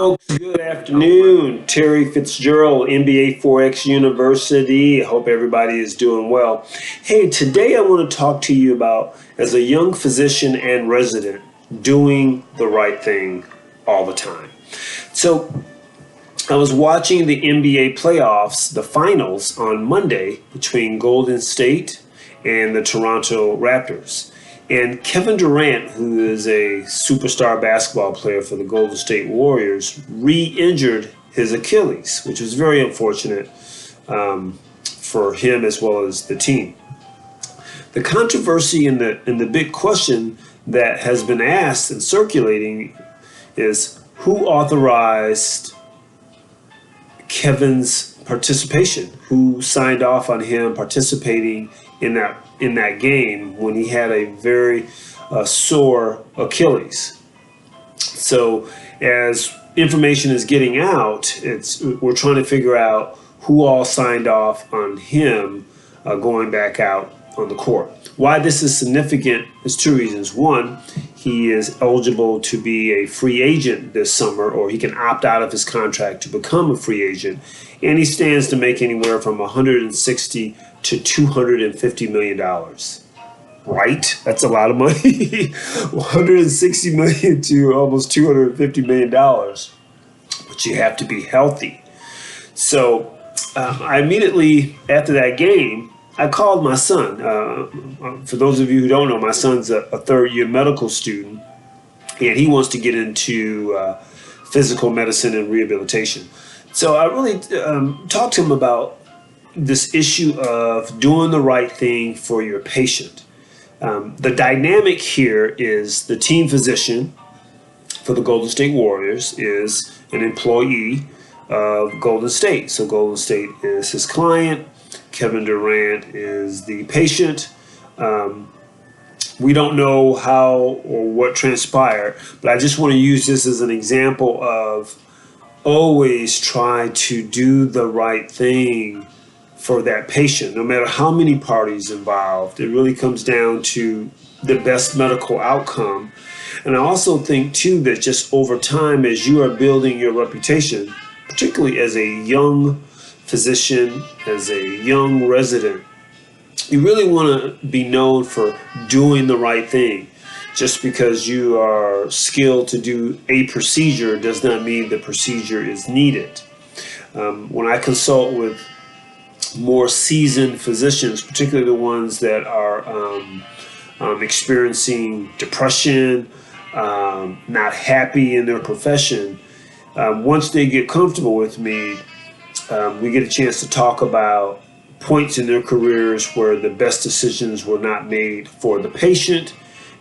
Folks, good afternoon. Terry Fitzgerald, MBA Forex University. I hope everybody is doing well. Hey, today I want to talk to you about, as a young physician and resident, doing the right thing all the time. So, I was watching the NBA playoffs, the finals, on Monday between Golden State and the Toronto Raptors. And Kevin Durant, who is a superstar basketball player for the Golden State Warriors, re-injured his Achilles, which was very unfortunate for him as well as the team. The controversy and the big question that has been asked and circulating is who authorized Kevin's participation? Who signed off on him participating in that game when he had a very sore Achilles? So as information is getting out, we're trying to figure out who all signed off on him going back out on the court. Why this is significant is two reasons. One, he is eligible to be a free agent this summer, or he can opt out of his contract to become a free agent, and he stands to make anywhere from $160 to $250 million. Right? That's a lot of money. $160 million to almost $250 million. But you have to be healthy. So I immediately, after that game, I called my son. For those of you who don't know, my son's a third-year medical student, and he wants to get into physical medicine and rehabilitation. So I really talked to him about this issue of doing the right thing for your patient. The dynamic here is the team physician for the Golden State Warriors is an employee of Golden State. So Golden State is his client. Kevin Durant is the patient. We don't know how or what transpired, but I just want to use this as an example of always try to do the right thing for that patient, no matter how many parties involved. It really comes down to the best medical outcome. And I also think, too, that just over time, as you are building your reputation, particularly as a young physician, as a young resident, you really want to be known for doing the right thing. Just because you are skilled to do a procedure does not mean the procedure is needed. When I consult with more seasoned physicians, particularly the ones that are experiencing depression, not happy in their profession, once they get comfortable with me, we get a chance to talk about points in their careers where the best decisions were not made for the patient.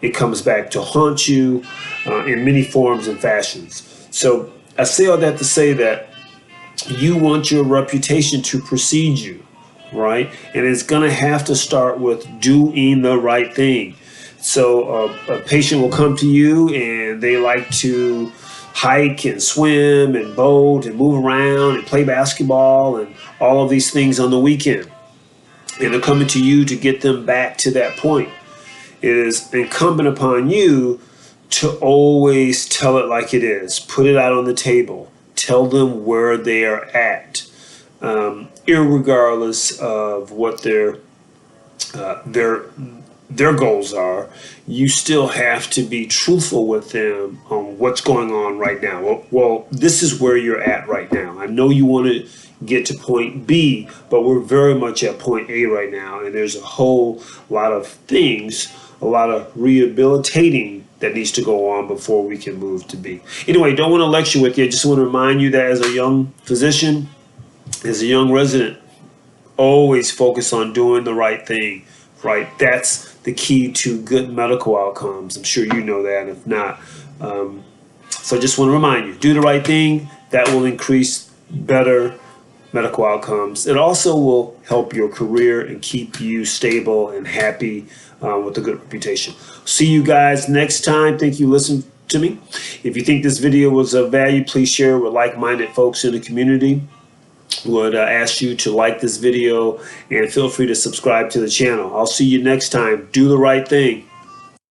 It comes back to haunt you in many forms and fashions. So I say all that to say that you want your reputation to precede you, right? And it's going to have to start with doing the right thing. So a patient will come to you and they like to hike and swim and boat and move around and play basketball and all of these things on the weekend. And they're coming to you to get them back to that point. It is incumbent upon you to always tell it like it is. Put it out on the table. Tell them where they are at, irregardless of what their goals are. You still have to be truthful with them on what's going on right now. Well, this is where you're at right now. I know you want to get to point B, but we're very much at point A right now, and there's a whole lot of things, a lot of rehabilitating that needs to go on before we can move to B. Anyway, don't want to lecture with you. I just want to remind you that as a young physician, as a young resident, always focus on doing the right thing, right? That's the key to good medical outcomes. I'm sure you know that, if not. So I just want to remind you, do the right thing. That will increase better medical outcomes. It also will help your career and keep you stable and happy with a good reputation. See you guys next time. Thank you for listening to me. If you think this video was of value, please share it with like-minded folks in the community. Would ask you to like this video and feel free to subscribe to the channel. I'll see you next time. Do the right thing.